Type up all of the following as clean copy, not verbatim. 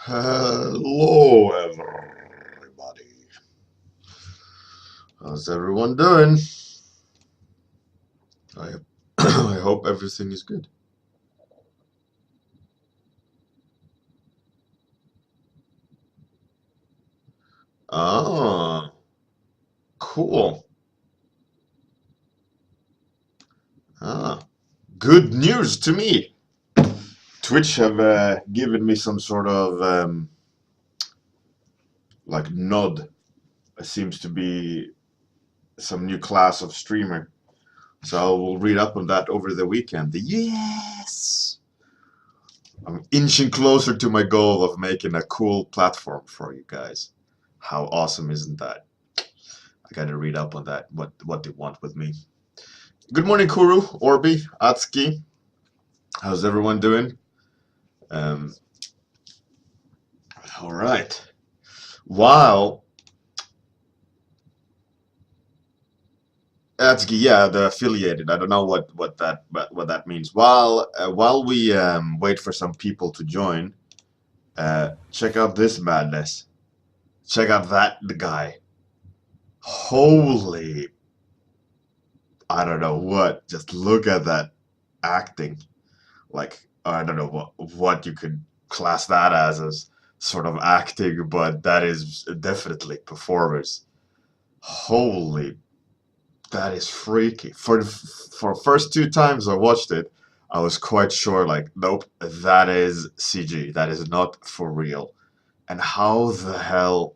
Hello, everybody. How's everyone doing? I I hope everything is good. Ah, cool. Ah, good news to me. Twitch have given me some sort of like nod. It seems to be some new class of streamer. So I will read up on that over the weekend. Yes! I'm inching closer to my goal of making a cool platform for you guys. How awesome isn't that? I gotta read up on that, what they want with me. Good morning, Kuru, Orbi, Atsuki. How's everyone doing? Um, all right. While Atsuki, yeah, the affiliated. I don't know what that means. While we wait for some people to join, check out this madness. Check out that guy. Holy, I don't know what. Just look at that acting. Like I don't know what you could class that as sort of acting, but that is definitely performance. Holy, that is freaky. For first two times I watched it, I was quite sure like, nope, that is CG. That is not for real. And how the hell?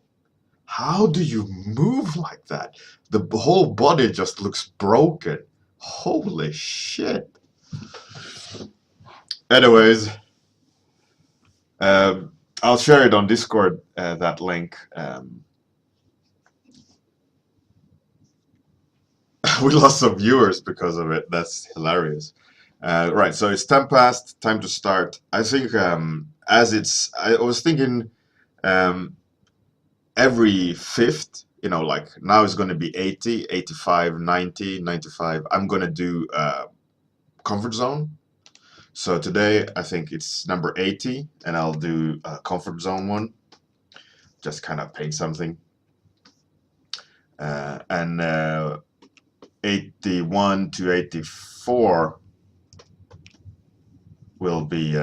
How do you move like that? The whole body just looks broken. Holy shit. Anyways, Um, I'll share it on Discord, that link. We lost some viewers because of it. That's hilarious. Right, so it's 10 past, time to start. I think I was thinking um, every fifth, like now it's going to be 80, 85, 90, 95. I'm going to do comfort zone. So today I think it's number 80, and I'll do a comfort zone one. Just kind of paint something. And 81 to 84 will be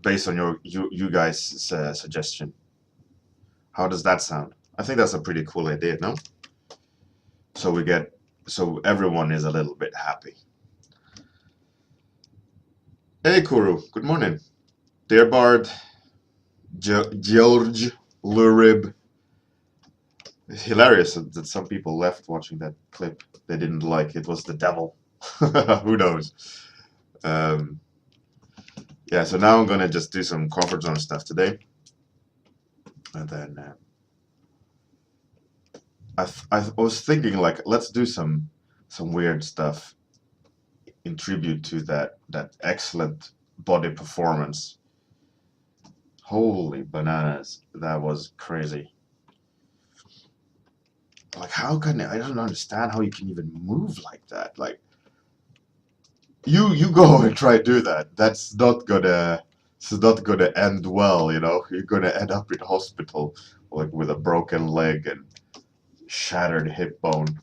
based on you guys' suggestion. How does that sound? I think that's a pretty cool idea, no? So so everyone is a little bit happy. Hey Kuru, good morning. Dear Bard, George, Lurib. Hilarious that some people left watching that clip. They didn't like it. Was the devil. Who knows? Um, yeah, so now I'm gonna just do some comfort zone stuff today, and then I was thinking like let's do some weird stuff in tribute to that excellent body performance. Holy bananas, that was crazy. Like I don't understand how you can even move like that. Like you go and try to do that. It's not gonna end well, You're gonna end up in hospital like with a broken leg and shattered hip bone.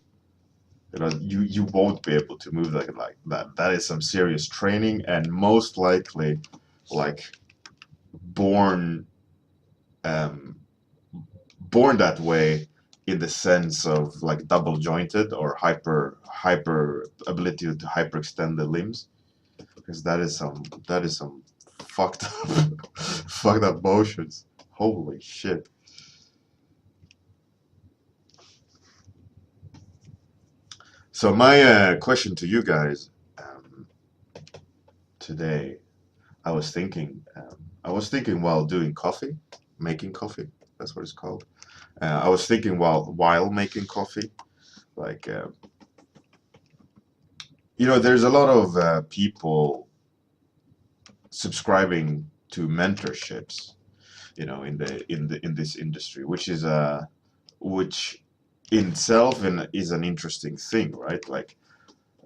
You won't be able to move like that. That is some serious training, and most likely like born um born that way, in the sense of like double jointed or hyper ability to hyperextend the limbs, because that is some fucked up fucked up motions. Holy shit. So my question to you guys today, I was thinking while doing coffee, making coffee. That's what it's called. I was thinking while making coffee, like there's a lot of people subscribing to mentorships, in this industry, which in itself is an interesting thing, right? Like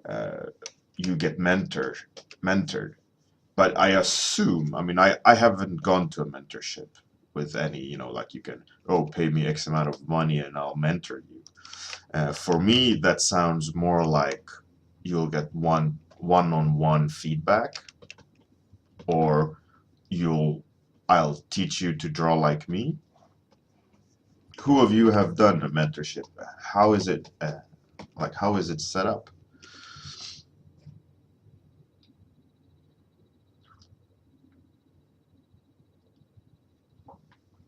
uh, you get mentored, but I assume, I mean, I haven't gone to a mentorship. with any, you know, like you can, oh, pay me X amount of money and I'll mentor you. For me, that sounds more like you'll get one-on-one feedback, or I'll teach you to draw like me. Who of you have done a mentorship? How is it how is it set up?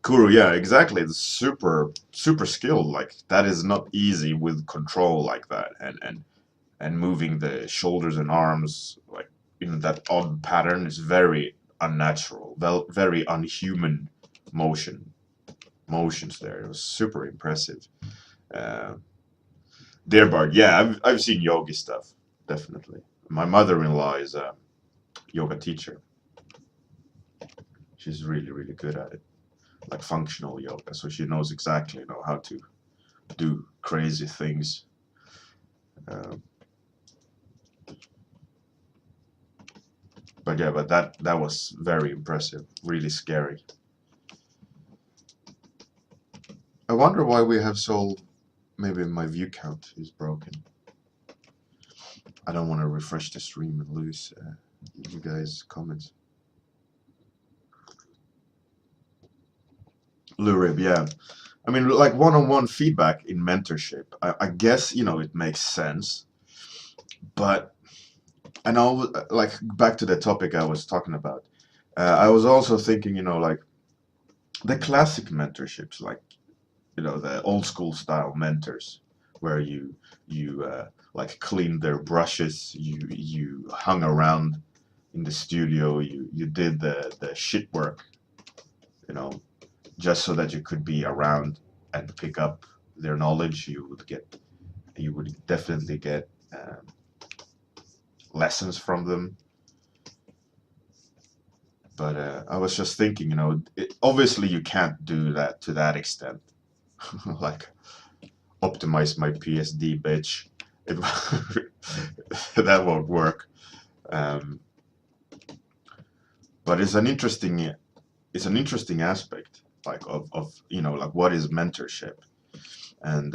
Kuru, yeah, exactly. It's super skilled. Like that is not easy with control like that, and moving the shoulders and arms like in that odd pattern is very unnatural, very unhuman motions there. It was super impressive. Uh, Dear Bard, yeah, I've seen yogi stuff, definitely. My mother-in-law is a yoga teacher. She's really good at it, like functional yoga, so she knows exactly, you know, how to do crazy things. Um, but yeah, but that was very impressive, really scary. I wonder why we have so. Maybe my view count is broken. I don't want to refresh the stream and lose you guys' comments. Lurib, yeah. I mean, like one-on-one feedback in mentorship. I guess, you know, it makes sense, but and I like back to the topic I was talking about. I was also thinking, you know, like the classic mentorships, like you know the old school style mentors, where you like cleaned their brushes, you hung around in the studio, you did the shit work, you know, just so that you could be around and pick up their knowledge. You would definitely get lessons from them. But I was just thinking, you know, obviously you can't do that to that extent. Like optimize my PSD, bitch. It, that won't work. Um, but it's an interesting aspect, like of you know, like what is mentorship, and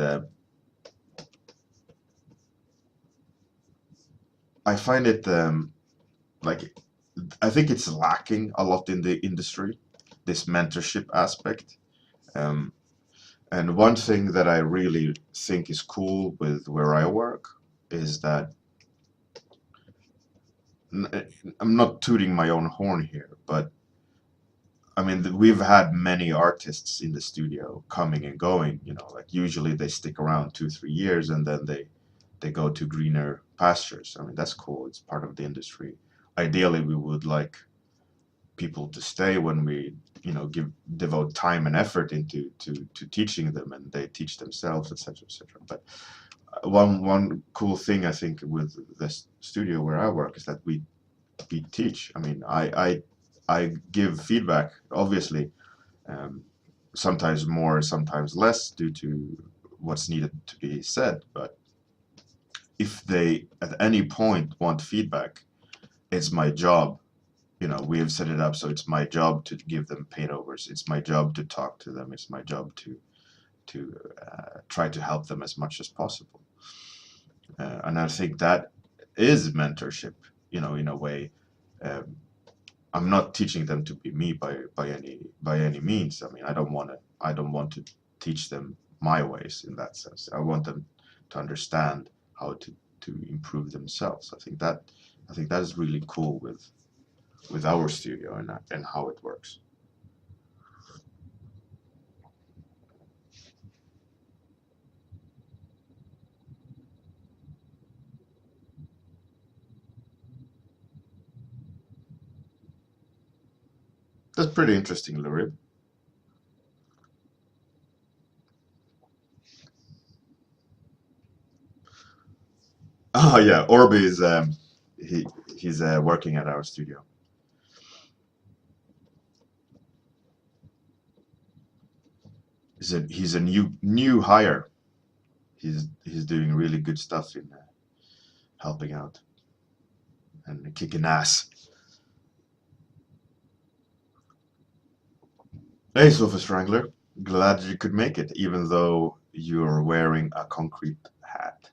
I find it like I think it's lacking a lot in the industry, this mentorship aspect. Um, and one thing that I really think is cool with where I work is that I'm not tooting my own horn here, but I mean, we've had many artists in the studio coming and going, you know, like usually they stick around 2, 3 years and then they go to greener pastures. I mean, that's cool. It's part of the industry. Ideally, we would like people to stay when we, you know, devote time and effort into to teaching them and they teach themselves, etc., etc. But one cool thing I think with the studio where I work is that we teach. I mean, I give feedback, obviously, um, sometimes more, sometimes less, due to what's needed to be said. But if they at any point want feedback, it's my job. You know, we have set it up so it's my job to give them paid overs. It's my job to talk to them. It's my job to try to help them as much as possible. And I think that is mentorship. You know, in a way. Um, I'm not teaching them to be me by any means. I mean, I don't want to teach them my ways in that sense. I want them to understand how to improve themselves. I think that is really cool with our studio and how it works. That's pretty interesting, Lurib. Oh yeah, Orby is he he's working at our studio. He's a new hire. He's doing really good stuff in helping out and kicking ass. Hey, Sofa Strangler. Glad you could make it, even though you're wearing a concrete hat.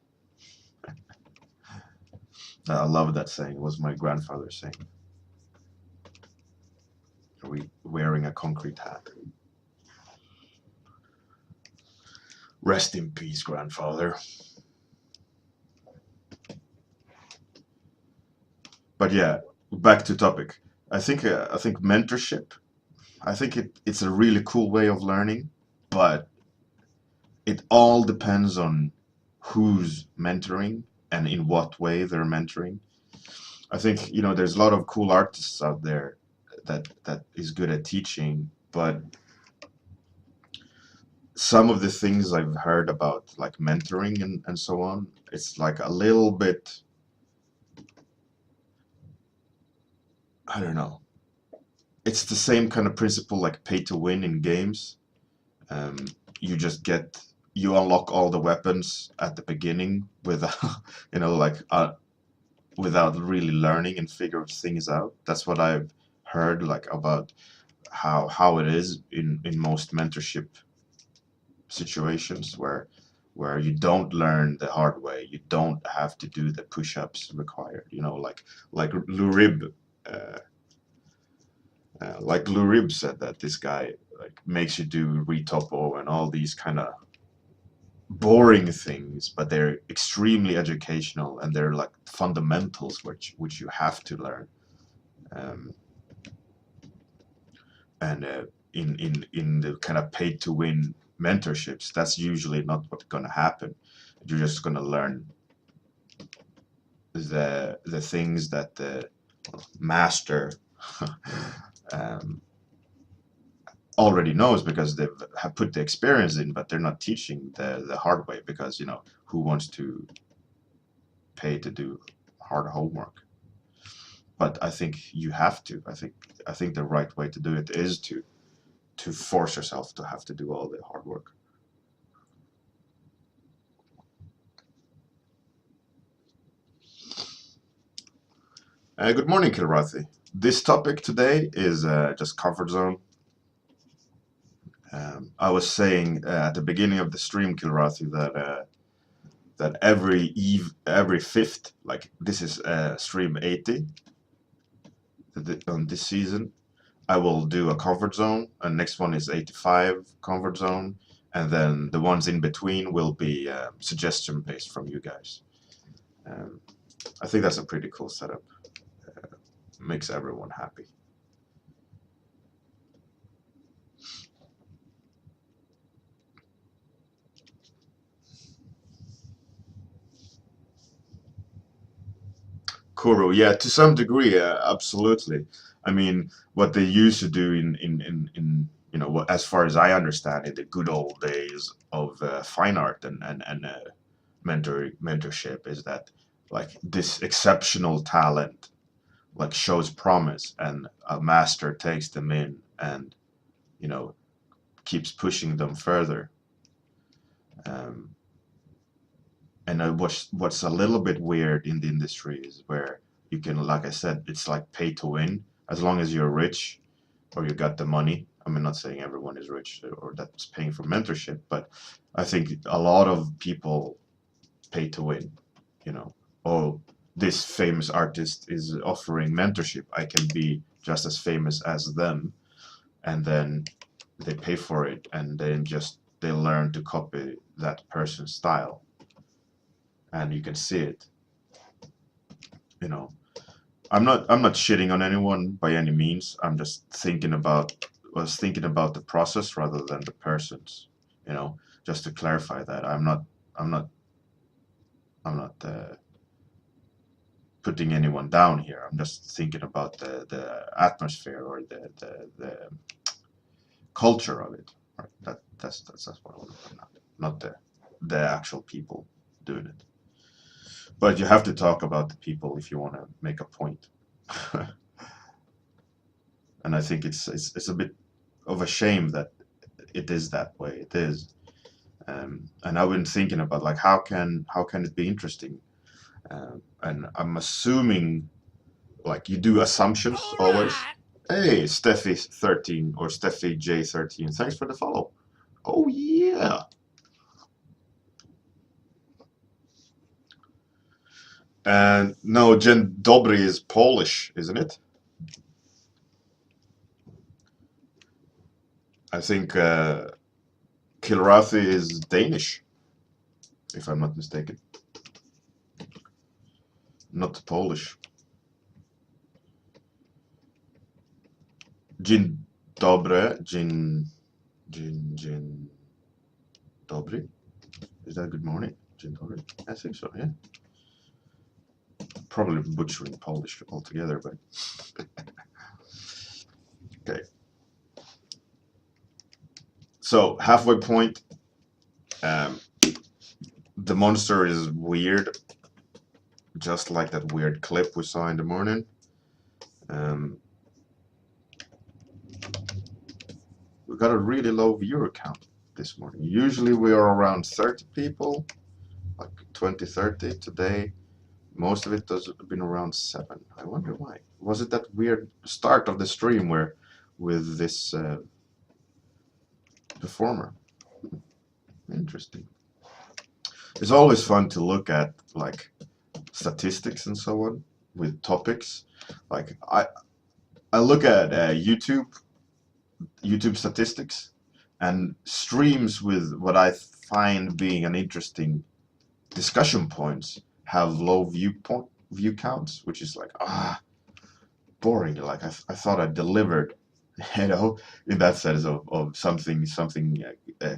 I love that saying. It was my grandfather's saying. Wearing a concrete hat. Rest in peace, grandfather. But yeah, back to topic. I think mentorship. I think it's a really cool way of learning, but it all depends on who's mentoring and in what way they're mentoring. I think, there's a lot of cool artists out there that is good at teaching, but some of the things I've heard about like mentoring and so on, it's like a little bit, I don't know. It's the same kind of principle like pay to win in games. Um, you just you unlock all the weapons at the beginning without, like without really learning and figure things out. That's what I've heard like about how it is in most mentorship situations where you don't learn the hard way. You don't have to do the push-ups required. Like Lou Rib, uh, like Lou Rib said that this guy like makes you do retopo and all these kind of boring things, but they're extremely educational and they're like fundamentals which you have to learn. Um, and in the kind of pay to win mentorships, that's usually not what's going to happen. You're just going to learn the things that the master um, already knows because they have put the experience in, but they're not teaching the hard way because who wants to pay to do hard homework? But I think you have to. I think the right way to do it is to force yourself to have to do all the hard work. Good morning, Kilrathi. This topic today is just comfort zone. I was saying at the beginning of the stream, Kilrathi, that every fifth, like this is stream 80 on this season, I will do a comfort zone, and next one is 85 comfort zone, and then the ones in between will be suggestion based from you guys. Um, I think that's a pretty cool setup. Makes everyone happy. Kuro, yeah, to some degree, absolutely. I mean, what they used to do in as far as I understand it, the good old days of fine art and mentorship is that like this exceptional talent like shows promise and a master takes them in and you know keeps pushing them further. Um, and what's a little bit weird in the industry is where you can, like I said, it's like pay to win as long as you're rich or you got the money. I mean, not saying everyone is rich or that's paying for mentorship, but I think a lot of people pay to win. You know, oh, this famous artist is offering mentorship. I can be just as famous as them, and then they pay for it, and then just they learn to copy that person's style, and you can see it. You know, I'm not shitting on anyone by any means. I'm just was thinking about the process rather than the persons. You know, just to clarify that I'm not I'm not putting anyone down here. I'm just thinking about the atmosphere or the culture of it. Right? That's what I want to point out, not the actual people doing it. But you have to talk about the people if you want to make a point. And I think it's a bit of a shame that it is that way. It is, and I've been thinking about like how can it be interesting? And I'm assuming like you do assumptions always. Hey, Steffi13 or Steffi J13. Thanks for the follow. Oh yeah. And no, Dzień dobry is Polish, isn't it? I think Kilrathi is Danish, if I'm not mistaken. Not Polish. Dzień dobry, dzień dobry. Is that good morning? Dzień dobry. I think so, yeah. Probably butchering Polish altogether, but okay. So halfway point. The monster is weird, just like that weird clip we saw in the morning. We got a really low viewer count this morning. Usually we are around 30 people, like 20, 30. Today, most of it has been around 7. I wonder why. Was it that weird start of the stream where with this performer? Interesting. It's always fun to look at like statistics and so on with topics. Like I look at YouTube statistics and streams with what I find being an interesting discussion points have low view counts, which is like boring. Like I thought I delivered, you know, in that sense of something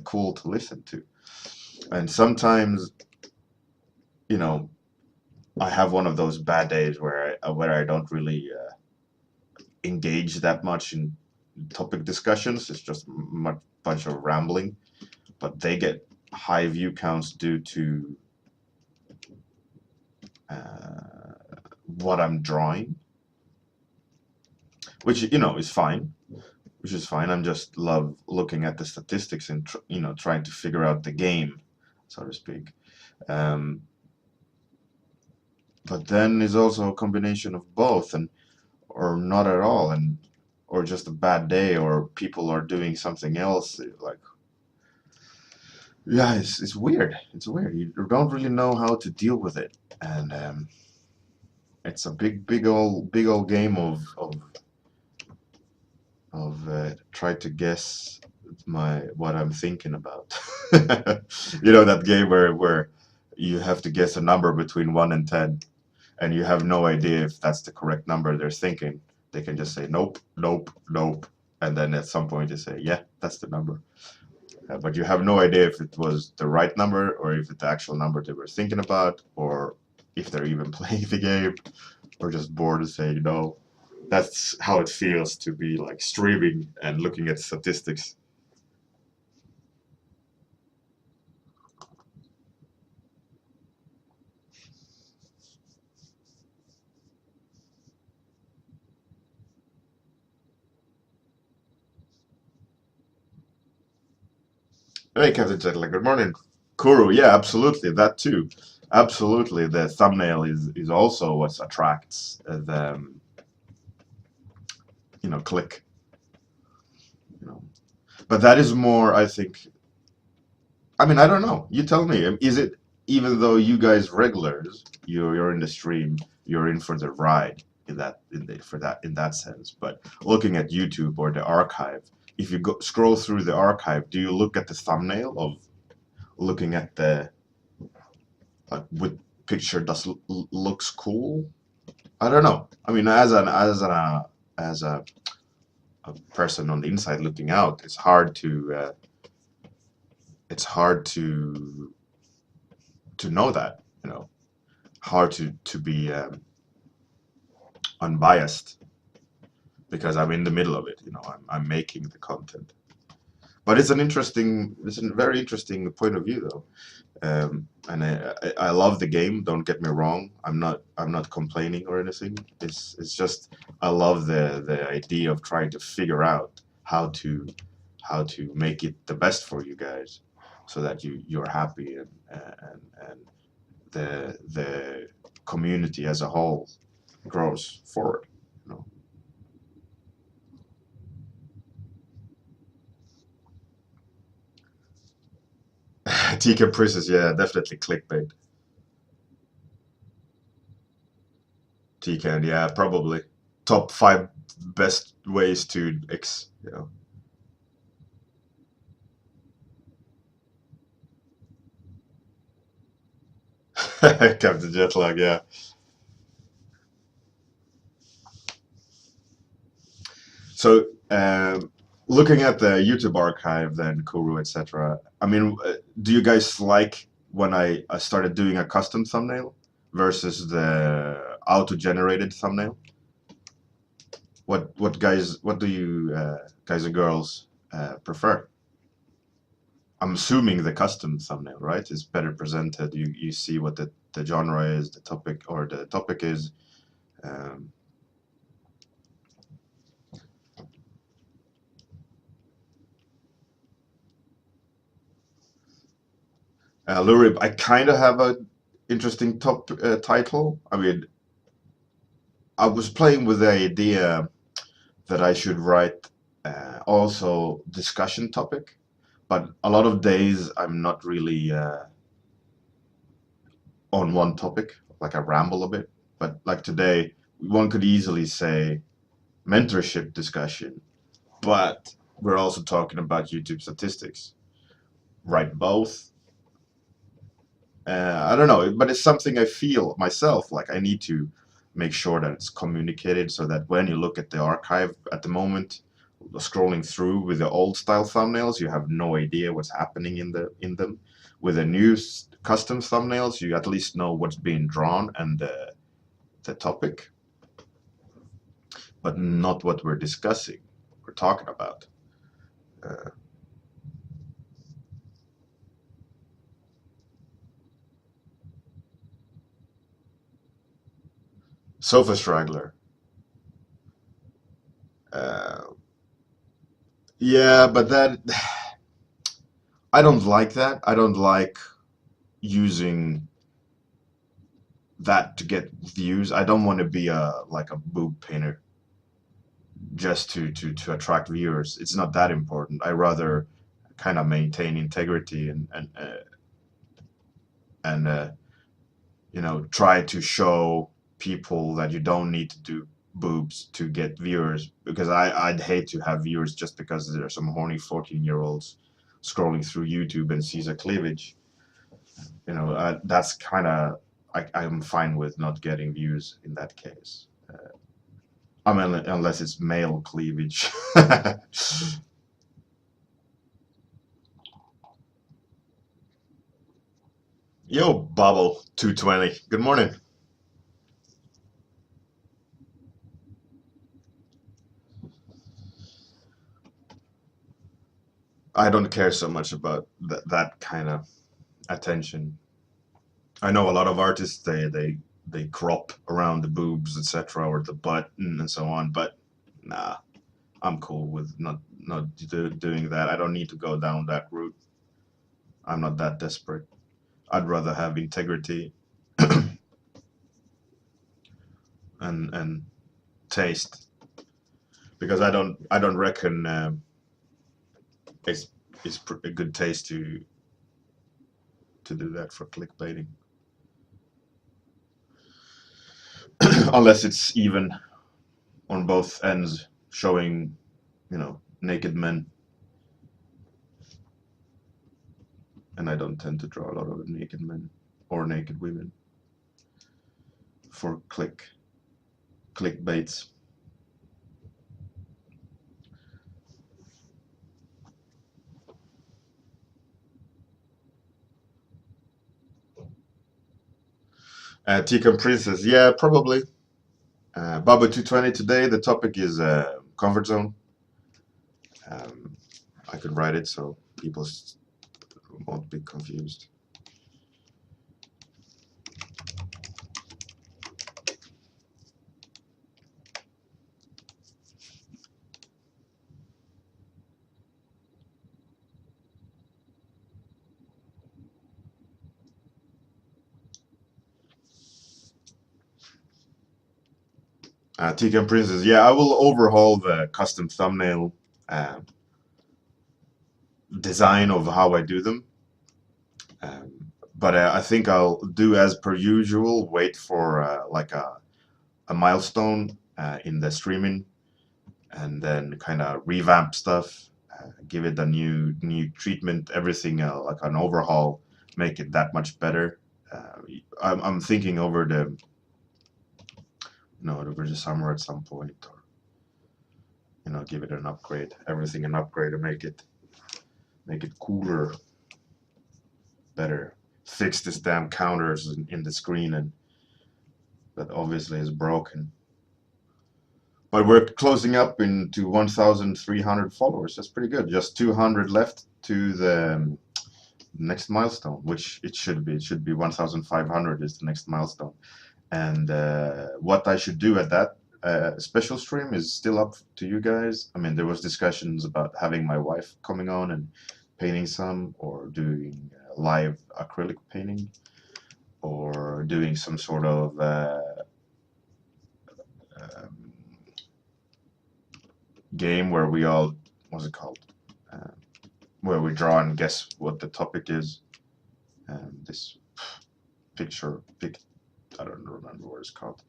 cool to listen to. And sometimes, you know, I have one of those bad days where I don't really engage that much in topic discussions. It's just a bunch of rambling, but they get high view counts due to what I'm drawing, which is fine. Which is fine. I'm just love looking at the statistics and trying to figure out the game, so to speak. But then is also a combination of both, or not at all, or just a bad day, or people are doing something else. Like, yeah, it's weird. It's weird. You don't really know how to deal with it, and it's a big old game of try to guess what I'm thinking about. That game where you have to guess a number between 1 and 10, and you have no idea if that's the correct number they're thinking. They can just say nope, nope, nope, and then at some point they say, yeah, that's the number. But you have no idea if it was the right number or if it's the actual number they were thinking about, or if they're even playing the game, or just bored and say, that's how it feels to be like streaming and looking at statistics. Hey, Captain Jetlag, good morning. Kuru, yeah, absolutely, that too. Absolutely, the thumbnail is also what attracts the click. But that is more, I think. I mean, I don't know. You tell me. Is it, even though you guys regulars, you're in the stream, you're in for the ride in that sense. But looking at YouTube or the archive, if you scroll through the archive, do you look at the thumbnail of looking at the like with picture looks cool? I don't know. I mean, as a person on the inside looking out, it's hard to know that, hard to be unbiased, because I'm in the middle of it. I'm making the content. But it's a very interesting point of view, though. And I love the game. Don't get me wrong. I'm not complaining or anything. It's just I love the idea of trying to figure out how to make it the best for you guys, so that you're happy, and the community as a whole grows forward. TK Princess, yeah, definitely clickbait. TK, yeah, probably. Top 5 best ways to you know. Captain Jetlag, yeah. So, looking at the YouTube archive, then Kuru, etc. I mean, do you guys like when I started doing a custom thumbnail versus the auto-generated thumbnail? What do you guys and girls prefer? I'm assuming the custom thumbnail, right, is better presented. You see what the genre is, the topic, or the topic is. Um, Lurib, I kind of have a interesting title. I mean, I was playing with the idea that I should write also discussion topic, but a lot of days I'm not really on one topic. Like I ramble a bit, but like today, one could easily say mentorship discussion, but we're also talking about YouTube statistics. Write both. I don't know, but it's something I feel myself like I need to make sure that it's communicated so that when you look at the archive at the moment, scrolling through with the old style thumbnails, you have no idea what's happening in them. With the new custom thumbnails, you at least know what's being drawn and the topic, but not what we're discussing, we're talking about. Uh, Sofa Straggler. Uh, yeah, but that I don't like that. I don't like using that to get views. I don't want to be a like a boob painter just to attract viewers. It's not that important. I rather kind of maintain integrity and you know, try to show people that you don't need to do boobs to get viewers, because I'd hate to have viewers just because there's some horny 14-year-olds scrolling through YouTube and sees a cleavage. You know, that's kind of I'm fine with not getting views in that case. I mean, unless it's male cleavage. Yo, Bubble 220. Good morning. I don't care so much about that kind of attention. I know a lot of artists they crop around the boobs, etc., or the butt and so on, but nah, I'm cool with not doing that. I don't need to go down that route. I'm not that desperate. I'd rather have integrity and taste, because I don't reckon it's a good taste to do that for clickbaiting, unless it's even on both ends, showing, you know, naked men, and I don't tend to draw a lot of naked men or naked women for clickbaits. Tika Princess, yeah, probably. Baba 220 today. The topic is comfort zone. Um, I could write it so people won't be confused. Tika Princess, yeah, I will overhaul the custom thumbnail uh, design of how I do them. But I think I'll do as per usual, wait for like a milestone in the streaming, and then kind of revamp stuff, give it a new treatment, everything like an overhaul, make it that much better. I'm thinking over the over the summer at some point, or give it an upgrade, everything an upgrade, to make it cooler, better, fix this damn counters in the screen, and that obviously is broken. But we're closing up into 1,300 followers. That's pretty good. Just 200 left to the next milestone, which it should be. It should be 1,500 is the next milestone. And what I should do at that special stream is still up to you guys. I mean, there was discussions about having my wife coming on and painting some, or doing live acrylic painting, or doing some sort of game where we all, what's it called? Where we draw and guess what the topic is. This I don't remember what it's called.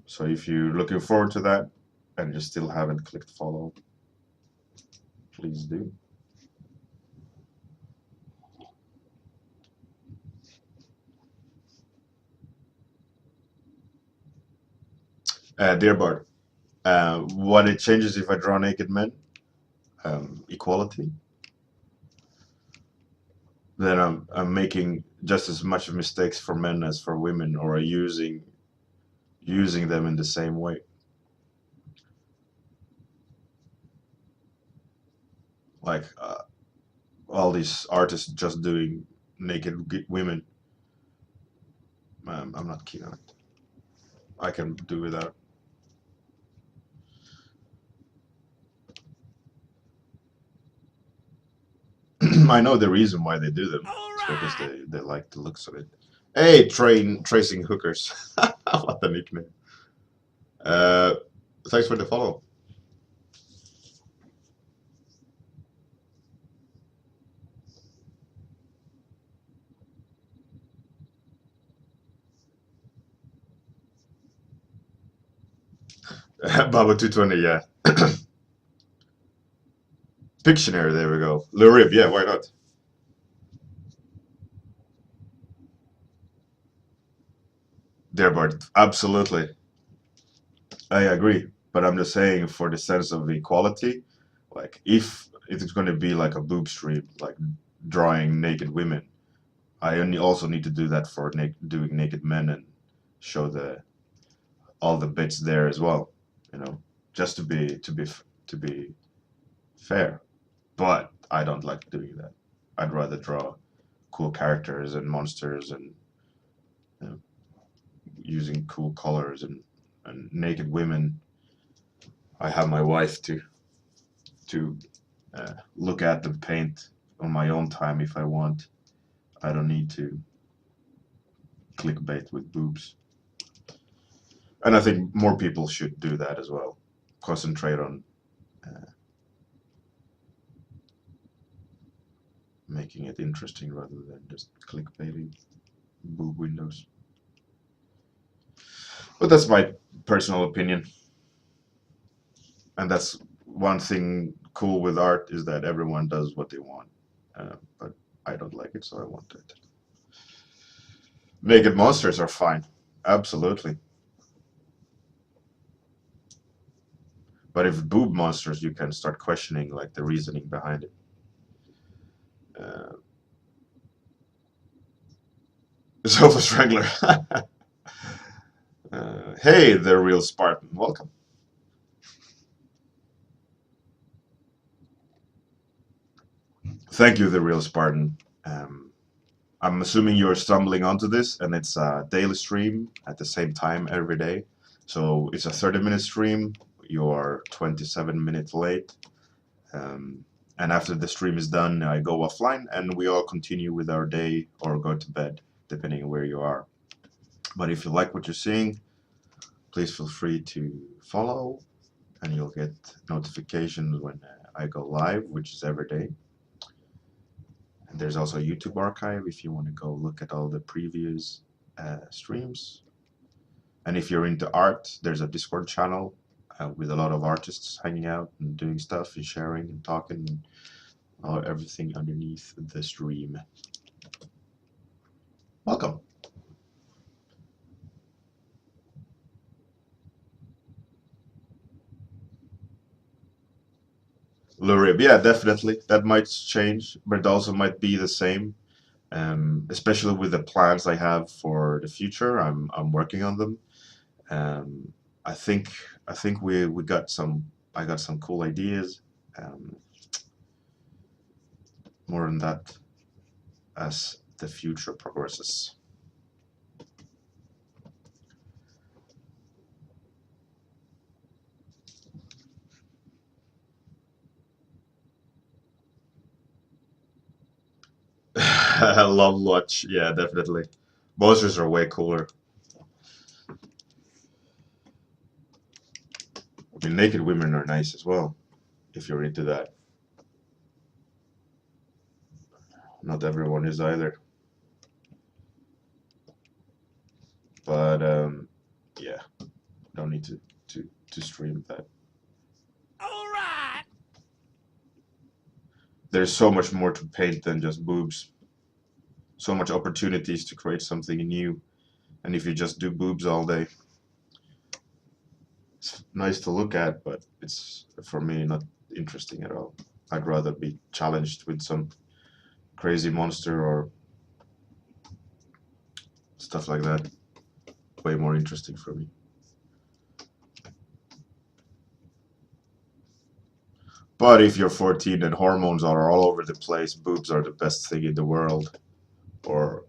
So if you're looking forward to that and you still haven't clicked follow, please do. Dear Bart, what it changes if I draw naked men? Equality. Then I'm making just as much of mistakes for men as for women, or using them in the same way. Like all these artists just doing naked women. I'm not keen on it. I can do without. I know the reason why they do them. It's because they like the looks of it. Hey, tracing hookers. What a nickname. Thanks for the follow. Baba 220, yeah. Pictionary, there we go. Lurib, yeah, why not? There, Bart, absolutely. I agree. But I'm just saying, for the sense of equality, like if it's going to be like a boob stream, like drawing naked women, I only also need to do that for doing naked men, and show all the bits there as well, just to be fair. But I don't like doing that. I'd rather draw cool characters and monsters, and using cool colors and naked women. I have my wife to look at them paint on my own time if I want. I don't need to clickbait with boobs. And I think more people should do that as well. Concentrate on making it interesting rather than just clickbaiting boob windows. But that's my personal opinion. And that's one thing cool with art, is that everyone does what they want. But I don't like it, so I want it. Naked monsters are fine. Absolutely. But if boob monsters, you can start questioning like the reasoning behind it. Sofa Strangler. Hey, the real Spartan. Welcome. Thank you, the real Spartan. I'm assuming you're stumbling onto this, and it's a daily stream at the same time every day. So it's a 30-minute stream. You're 27 minutes late. And after the stream is done, I go offline, and we all continue with our day or go to bed, depending on where you are. But if you like what you're seeing, please feel free to follow, and you'll get notifications when I go live, which is every day. And there's also a YouTube archive if you want to go look at all the previous streams. And if you're into art, there's a Discord channel with a lot of artists hanging out and doing stuff and sharing and talking and everything underneath the stream. Welcome. Lurib, yeah, definitely. That might change, but it also might be the same. Especially with the plans I have for the future, I'm working on them. I think we got some. I got some cool ideas. More on that as the future progresses. Love watch, yeah, definitely. Monsters are way cooler. I mean, naked women are nice as well, if you're into that. Not everyone is either. But yeah, don't need to stream that. All right. There's so much more to paint than just boobs. So much opportunities to create something new. And if you just do boobs all day, it's nice to look at, but it's, for me, not interesting at all. I'd rather be challenged with some crazy monster or stuff like that. Way more interesting for me. But if you're 14 and hormones are all over the place, boobs are the best thing in the world, or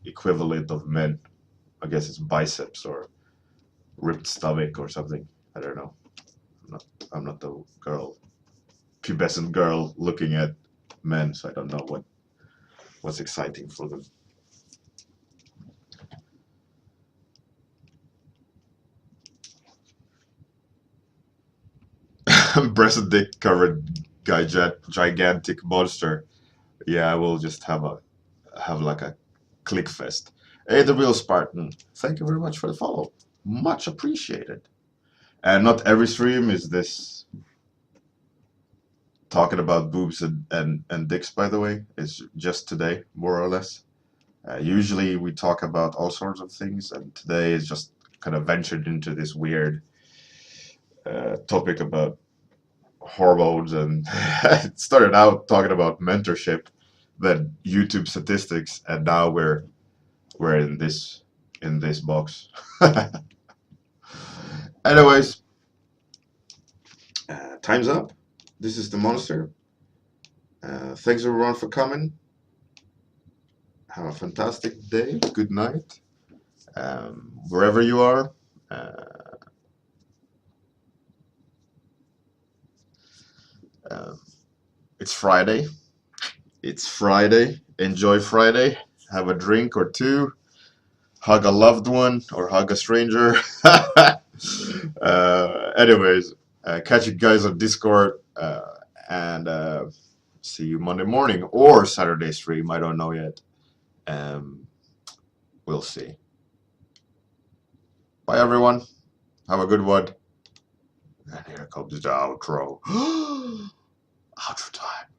equivalent of men. I guess it's biceps or ripped stomach or something. I don't know. I'm not the girl, pubescent girl looking at men, so I don't know what's exciting for them. Breast dick covered gigantic monster. Yeah, I will just have like a click fest. Hey, the real Spartan. Thank you very much for the follow. Much appreciated. And not every stream is this talking about boobs and dicks, by the way. It's just today, more or less. Usually we talk about all sorts of things, and today is just kind of ventured into this weird topic about hormones, and it started out talking about mentorship, then YouTube statistics, and now we're in this box. Anyways, time's up. This is the monster. Thanks everyone for coming. Have a fantastic day. Good night. Wherever you are. It's Friday. It's Friday. Enjoy Friday. Have a drink or two. Hug a loved one or hug a stranger. Anyways, catch you guys on Discord and see you Monday morning or Saturday stream. I don't know yet. We'll see. Bye, everyone. Have a good one. And here comes the outro. Outro time.